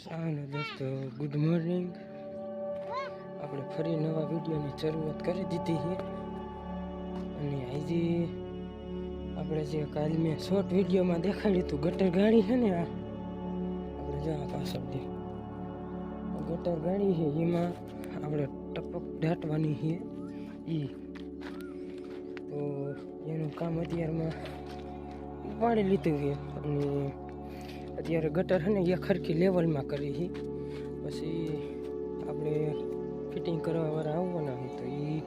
ચાલો દોસ્તો, good morning. આપણે ફરી નવા વિડીયોની શરૂઆત કરી દીધી છે. અને આજે આપણે જે કાલ મેં શોર્ટ વિડીયોમાં દેખાડ્યું હતું ગટર ગાડી છે ને, આપણે જો આ પાછળ દે ગટર ગાડી છે, એમાં આપણે ટપક દાટવાની છે તો એનું કામ અત્યારમાં ઉપાડી લીધું છે. અને અત્યારે ગટર છે ને એ ખરખી લેવલમાં કરી છે. પછી આપણે ફિટિંગ કરવાવાળા આવવાના હોય તો એ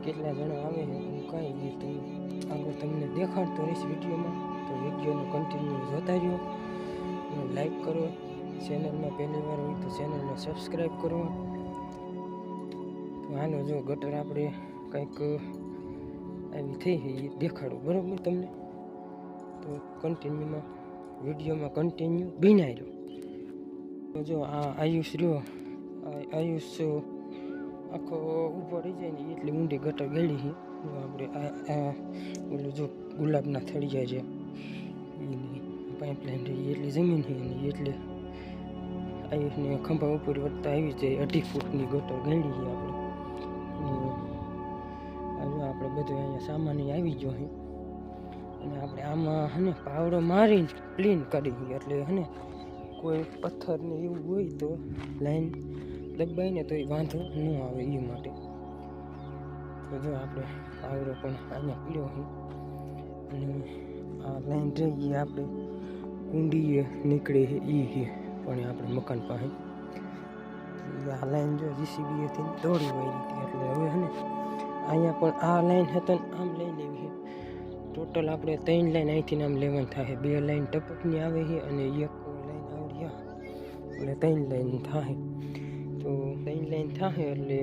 કેટલા જણા આવે છે હું કાંઈ બી તો આગળ તમને દેખાડતો રહીશ વિડીયોમાં. તો વિડીયોનો કન્ટિન્યુ જોતા રહ્યો અને લાઈક કરો. ચેનલમાં પહેલી વાર હોય તો ચેનલને સબસ્ક્રાઈબ કરો. તો હાલો, જો ગટર આપણે કંઈક આવી થઈ છે એ દેખાડો બરાબર તમને. તો કન્ટિન્યુમાં વિડીયોમાં કન્ટિન્યુ બિનાઈ રહ્યો. તો જો આ આયુષ રહ્યો, આયુષ આખો ઊભો રહી જાય ને એટલી ઊંડી ગટર ગળી છે. જો આપણે આ ઓલું જો ગુલાબના થળિયા છે એની પાઇપલાઇન રહી એટલી જમીન છે ને એટલે આયુષને ખંભા ઉપર વધતા આવી જાય 2.5 ફૂટની ગટર ગળી છે આપણે. આપણે બધું અહીંયા સામાન આવી ગયો છે અને આપણે આમાં હને પાવડો મારીને ક્લીન કરી એટલે હને કોઈ પથ્થર ને એવું હોય તો લાઈન દબાઈને તો એ વાંધો ન આવે એ માટે. તો જો આપણે પાવડો પણ અહીંયા પીડ્યો છે અને આ લાઈન રહી આપણે કુંડીએ નીકળે છે એ છે પણ આપણે મકાન પાસે આ લાઈન જો જીસીબીએથી દોડી વળી હતી એટલે હવે હને અહીંયા પણ આ લાઈન હતા ને આમ લઈ લેવી છે. ટોટલ આપણે 3 લાઈન અહીંથી આમ લેવાનું થાય. 2 લાઈન ટપકની આવે છે અને 1 લાઈન આવડ્યા એટલે 3 લાઈન થાય. તો 3 લાઈન થાય એટલે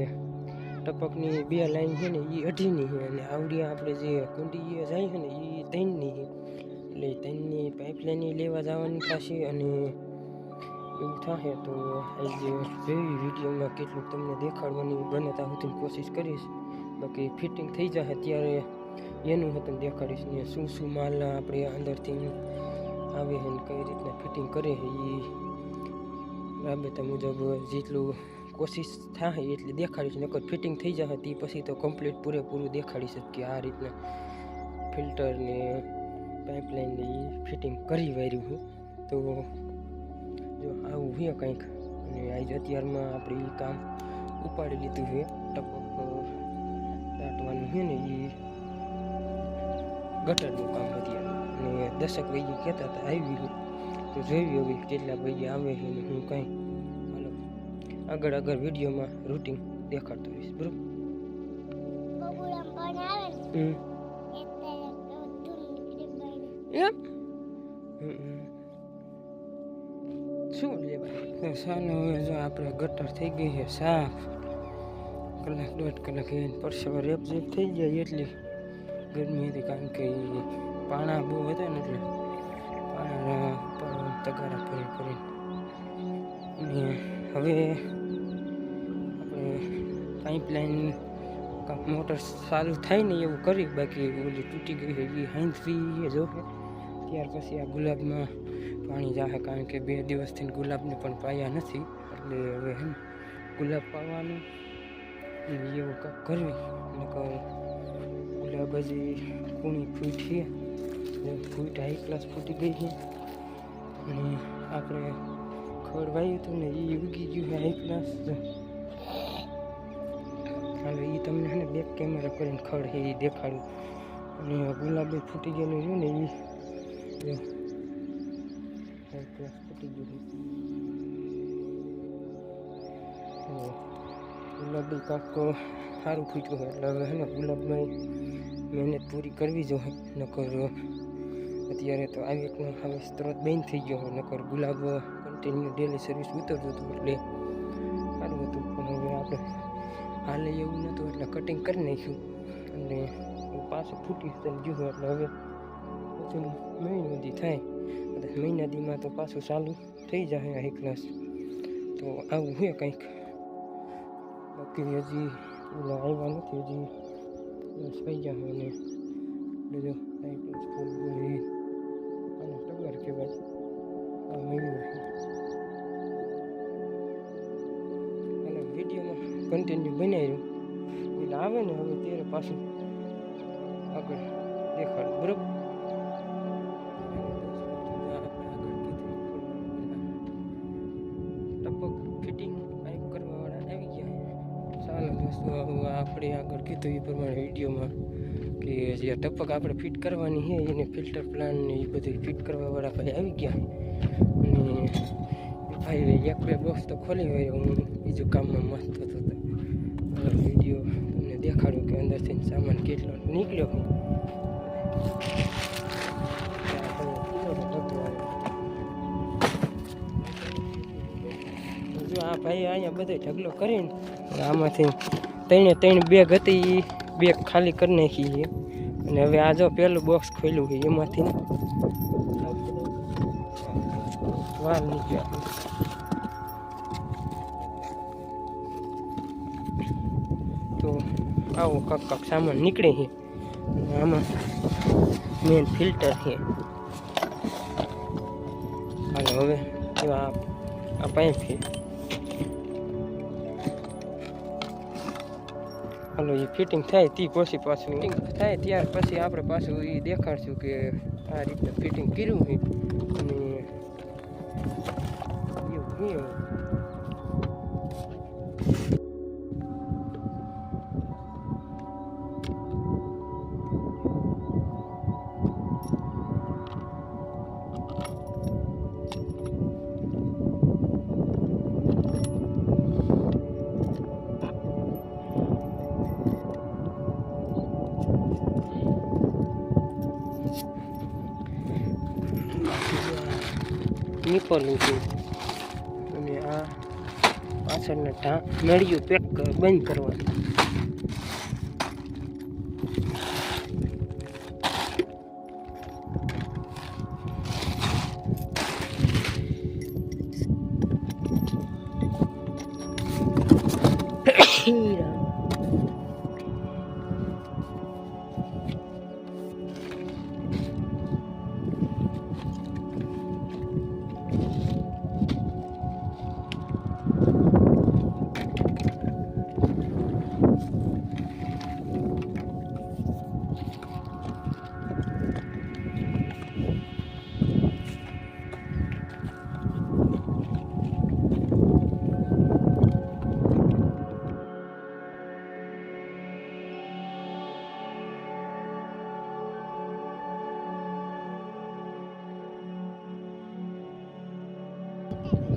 ટપકની 2 લાઈન છે ને એ 2.5ની છે અને આવડિયા આપણે જે કુંડી જાય છે ને એ 3ની છે. એટલે 3ની પાઇપલાઈન લેવા જવાની થશે અને એવું થાય. તો આજે જેવી વિડીયોમાં કેટલું તમને દેખાડવાની બને ત્યાં સુધી કોશિશ કરીશ. બાકી ફિટિંગ થઈ જશે ત્યારે એનું હું તમને દેખાડીશ ને શું શું માલ આપણે અંદરથી આવે છે ને કઈ રીતના ફિટિંગ કરે છે એ રાબેતા મુજબ જેટલું કોશિશ થાય એટલી દેખાડીશ. નકર ફિટિંગ થઈ જશે તે પછી તો કમ્પ્લીટ પૂરેપૂરું દેખાડીશ કે આ રીતના ફિલ્ટર ને પાઇપલાઇન ને એ ફિટિંગ કરી વાર્યું છે. તો જો આવું છે કંઈક. અને આજે અત્યારમાં આપણે એ કામ ઉપાડી લીધું છે. ટપક દાટવાનું છે ને એ ગટરનું કામ અત્યારે અને 10 વાગે કહેતા હતા આવી. તો જોયું હવે કેટલા વાગે આવે છે ને હું કાંઈ હાલો આગળ વિડીયોમાં રૂટિન દેખાડતો રહીશ બરોબર. શું લેવા સાનો હવે જો આપણે ગટર થઈ ગઈ છે સાફ. 1-1.5 કલાક એને પરસેવા રેપઝેપ થઈ જાય એટલી ગરમી હતી કારણ કે પાણા બહુ હતા ને એટલે પાણા તગારા કરી અને હવે આપણે પાઇપલાઇન કાંક મોટર ચાલુ થાય ને એવું કરી. બાકી ઓલી તૂટી ગઈ છે એ હાંધવી એ જોકે ત્યાર પછી આ ગુલાબમાં પાણી જાહે કારણ કે 2 દિવસથી ગુલાબને પણ પાયા નથી. એટલે હવે હે ગુલાબ પાવાનું એવું કાંક કરવી. નકર ગુલાબ હજી કૂણી ફૂટ છે, ફૂટ હાઈ ક્લાસ ફૂટી ગઈ છે અને આપણે ખડ વાવ્યું હતું ને એ ઉગી ગયું છે હાઈ ક્લાસ. હવે એ તમને છે ને બેક કેમેરા કરીને ખડ છે એ દેખાડું. અને ગુલાબ ફૂટી ગયેલું રહ્યું ને એ હાઈ ક્લાસ ફૂટી ગયું છે. ગુલાબ કાંક સારું ફૂટ્યું હોય એટલે હવે છે ને ગુલાબમાં મહેનત પૂરી કરવી જોઈએ. નકર અત્યારે તો આ એકનો હવે સ્ત્રોત બંધ થઈ ગયો હોય. નકર ગુલાબ કન્ટિન્યુ ડેલી સર્વિસ ઉતરતું હતું એટલે સારું હતું. પણ હવે આપણે હાલે એવું નહોતું એટલે કટિંગ કરી નાખ્યું અને પાછું ફૂટી ગયું એટલે હવે પછી મહિનાથી થાય. મહિનાદીમાં તો પાછું ચાલુ થઈ જાય હાઈ ક્લાસ. તો આવું હોય કંઈક. બાકી હજી ઓલા આવ્યા નથી, હજી થઈ ગયા અને બીજો હાઈ ક્લાસ ફૂલ આને ટગર કહેવાય. આ મહિનો છે કન્ટિન્યુ બનાવ્યું એટલે આવે ને હવે ત્યારે પાછું આગળ દેખાડું બરોબર. ટપક ફિટિંગ કરવાવાળા આવી ગયા. ચાલો દોસ્તો, આપણે આગળ કીધું એ પ્રમાણે વિડીયોમાં કે જે ટપક આપણે ફિટ કરવાની છે એને ફિલ્ટર પ્લાન ને એ બધું ફિટ કરવાવાળા ભાઈ આવી ગયા. અને ભાઈ એક બે બોક્સ તો ખોલી હોય, હું બીજું કામમાં મસ્ત હતો. વિડીયો તમને દેખાડું કે અંદરથી સામાન કેટલો નીકળ્યો. જો આ ભાઈ અહીંયા બધો ઢગલો કરીને આમાંથી ત્રણ બેગ હતી, એ બેગ ખાલી કરી નાખી છે. અને હવે આ જો પેલું બોક્સ ખોલ્યું છે એમાંથી વાલ નીકળ્યા. તો આવો કાંક સામાન નીકળે છે. આમાં મેન ફિલ્ટર છે. હાલો હવે આ પાઇપ છે. હાલો એ ફિટિંગ થાય તે પછી પાછું ફિટિંગ થાય ત્યાર પછી આપણે પાછું એ દેખાડશું કે આ રીતે ફિટિંગ કર્યું છે. અને એવું નીપરવું છે. અને આ પાછળના નળિયું પેક બંધ કરવાનું.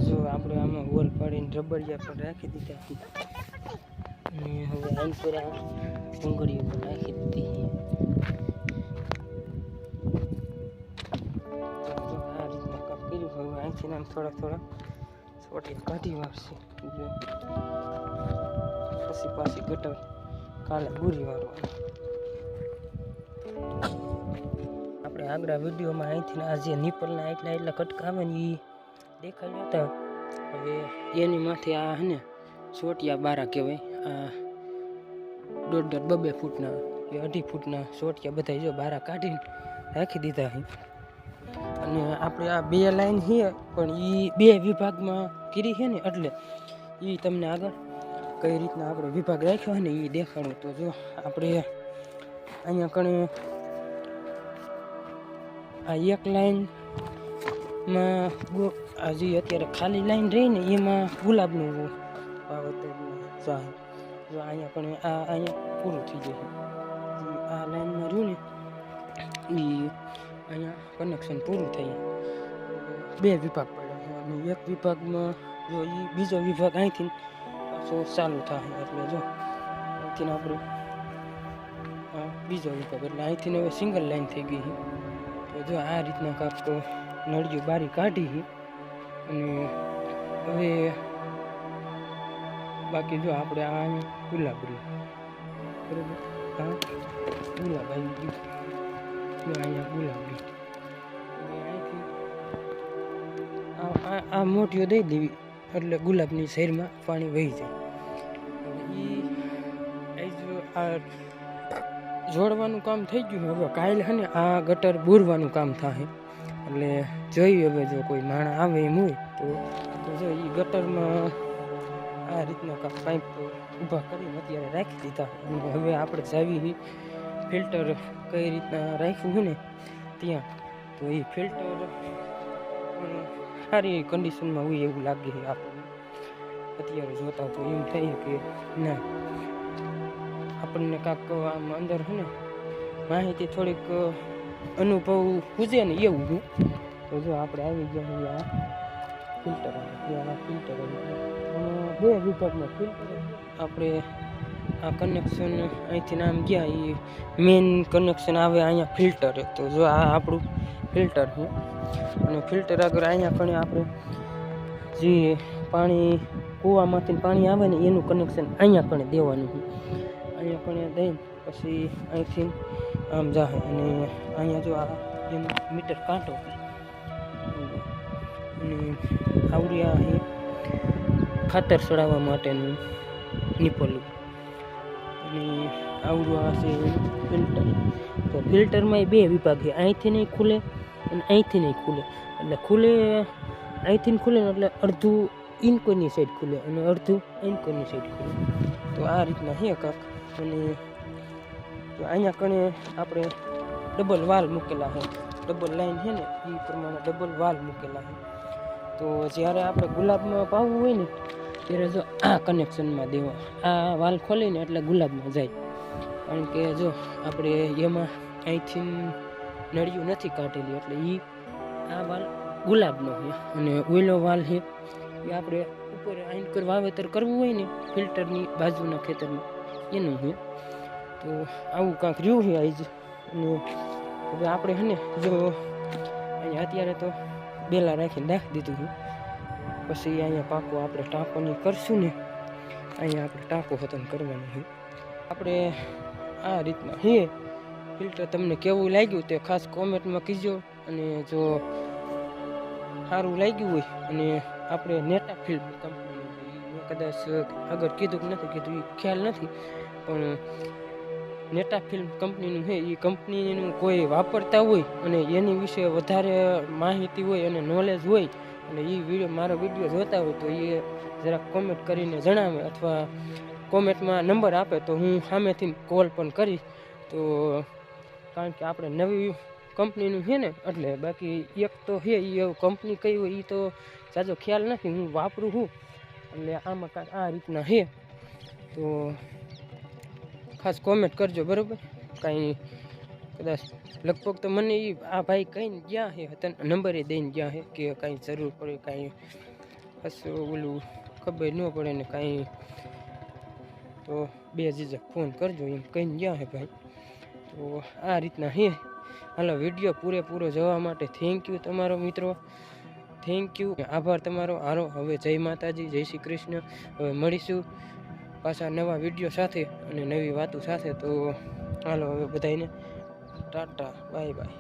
જો આપણે આમાં હોલ પાડીને રબડિયા પર રાખી દીધા. અને હવે આનપુરા ડુંગળી ઉપર રાખી દીધી. આ રીતના કાપ કર્યું. હવે અહીંથી આમ થોડા સોટી કાઢી વાળશે. પછી પાછી ગટર કાલે બુરી વાળવાનું. આપણે આગળ વિડીયોમાં અહીંથી આ જે નીપલના એટલા કટકા આવે ને એ દેખાડ્યા હતા. હવે એની માથે આ હે ને સોટિયા બારા કહેવાય. આ 1.5-2 ફૂટના કે 2.5 ફૂટના સોટિયા બધા જો બારા કાઢીને રાખી દીધા છે. અને આપણે આ 2 લાઈન છે પણ એ 2 વિભાગમાં કરી છે ને, એટલે એ તમને આગળ કઈ રીતના આપણે વિભાગ રાખ્યો ને એ દેખાડું. તો જો આપણે અહીંયા કણે આ એક લાઈનમાં આ જે અત્યારે ખાલી લાઈન રહી ને એમાં ગુલાબનું વાવેતર ચાહે. જો અહીંયા પણ અહીંયા પૂરું થઈ જશે. આ લાઈનમાં રહ્યું ને એ અહીંયા કનેક્શન પૂરું થઈ. 2 વિભાગ પડ્યા અને એક વિભાગમાં જો એ બીજો વિભાગ અહીંથી પાછો ચાલુ થાય. એટલે જો અહીંથી આપણે બીજો વિભાગ એટલે અહીંથી હવે સિંગલ લાઈન થઈ ગઈ છે. તો જો આ રીતના કાંક નળિયું બારી કાઢી. અને હવે બાકી જો આપણે આ ગુલાબ રહ્યું બરાબર. હા ગુલાબ આવી ગયું. જો અહીંયા ગુલાબ રહ્યું. અહીંથી આ મોટીઓ દઈ દેવી એટલે ગુલાબની શેરમાં પાણી વહી જાય. અને આ જોડવાનું કામ થઈ ગયું. હવે કાલે છે ને આ ગટર બોરવાનું કામ થાય. એટલે જોઈએ હવે જો કોઈ માણસ આવે એમ હોય તો જો એ ગટરમાં આ રીતના પાઇપ ઊભા કરીને અત્યારે રાખી દીધા. અને હવે આપણે જાવી ફિલ્ટર કઈ રીતના રાખ્યું છે ને ત્યાં, તો એ ફિલ્ટર સારી કન્ડિશનમાં હોય એવું લાગે છે આપણને અત્યારે જોતા. તો એમ થાય કે ના આપણને કાંક આમ અંદર છે ને માહિતી થોડીક અનુભવ પૂછે ને એવું છે. તો જો આપણે આવી ગયા આ ફિલ્ટર ફિલ્ટર બે વિભાગમાં ફિલ્ટર આપણે આ કનેક્શન અહીંથી નામ ગયા એ મેઇન કનેક્શન આવે અહીંયા ફિલ્ટર. તો જો આ આપણું ફિલ્ટર છે અને ફિલ્ટર આગળ અહીંયા કણે આપણે જે પાણી કૂવામાંથી પાણી આવે ને એનું કનેક્શન અહીંયા કણે દેવાનું છે. અહીંયા કણે દઈને પછી અહીંથી આમ જાહે અને અહીંયા જો આ એમ મીટર કાંટો અને આવડ્યા છે ખાતર ચડાવવા માટેનું નીપલું અને આવડું આ છે ફિલ્ટર. તો ફિલ્ટરમાં બે વિભાગ છે, અહીંથી નહીં ખુલે અને અહીંથી નહીં ખુલે. એટલે ખુલે અહીંથી ખુલે ને એટલે અડધું ઇન્કોની સાઈડ ખુલે અને અડધું ઇન્કોની સાઈડ ખુલે. તો આ રીતના છે કાંક. અને તો અહીંયા કણે આપણે ડબલ વાલ મૂકેલા છે, ડબલ લાઈન છે ને એ પ્રમાણે ડબલ વાલ મૂકેલા છે. તો જ્યારે આપણે ગુલાબમાં પાવવું હોય ને ત્યારે જો આ કનેક્શનમાં દેવા, આ વાલ ખોલીને એટલે ગુલાબમાં જાય. કારણ કે જો આપણે એમાં અહીંથી નળિયું નથી કાઢેલી એટલે એ આ વાલ ગુલાબનો છે અને ઓઈલો વાલ છે એ આપણે ઉપર આંકર વાવેતર કરવું હોય ને ફિલ્ટરની બાજુના ખેતરમાં એનું છે. તો આવું કાંક રહ્યું છે આજ. અને હવે આપણે છે ને જો અહીંયા અત્યારે તો બેલા રાખીને રાખી દીધું છે, પછી અહીંયા પાકો આપણે ટાંકોની કરશું ને અહીંયા આપણે ટાંકો ખતમ કરવાનું છે. આપણે આ રીતના છે ફિલ્ટર. તમને કેવું લાગ્યું તે ખાસ કોમેન્ટમાં કીજો. અને જો સારું લાગ્યું હોય અને આપણે નેટા ફિલ્મ કંપની મેં કદાચ આગળ કીધું કે નથી કીધું એ ખ્યાલ નથી, પણ નેટા ફિલ્મ કંપનીનું છે એ કંપનીનું કોઈ વાપરતા હોય અને એની વિશે વધારે માહિતી હોય અને નોલેજ હોય અને એ મારો વિડીયો જોતા હોય તો એ જરાક કોમેન્ટ કરીને જણાવે અથવા કોમેન્ટમાં નંબર આપે તો હું સામેથી કોલ પણ કરીશ. તો કારણ કે આપણે નવી કંપનીનું છે ને એટલે બાકી એક તો છે એ કંપની કઈ હોય એ તો જાજો ખ્યાલ નથી, હું વાપરું છું એટલે આમાં કાંઈક આ રીતના છે. તો ખાસ કોમેન્ટ કરજો બરાબર. કાંઈ કદાચ લગભગ તો મને એ આ ભાઈ કહીને ગયા છે તને નંબરે દઈને ગયા છે કે કાંઈ જરૂર પડે કાંઈ હશું ઓલું ખબર ન પડે ને કાંઈ તો બે જીજક ફોન કરજો એમ કહીને ગયા છે ભાઈ. તો આ રીતના છે. હાલો વિડીયો પૂરેપૂરો જોવા માટે થેન્ક યુ તમારો મિત્રો, થેન્ક યુ, આભાર તમારો. હાલો હવે જય માતાજી, જય શ્રી કૃષ્ણ. હવે મળીશું પાછા નવા વિડીયો સાથે અને નવી વાતો સાથે. તો હાલો હવે બધાને ટાટા બાય બાય.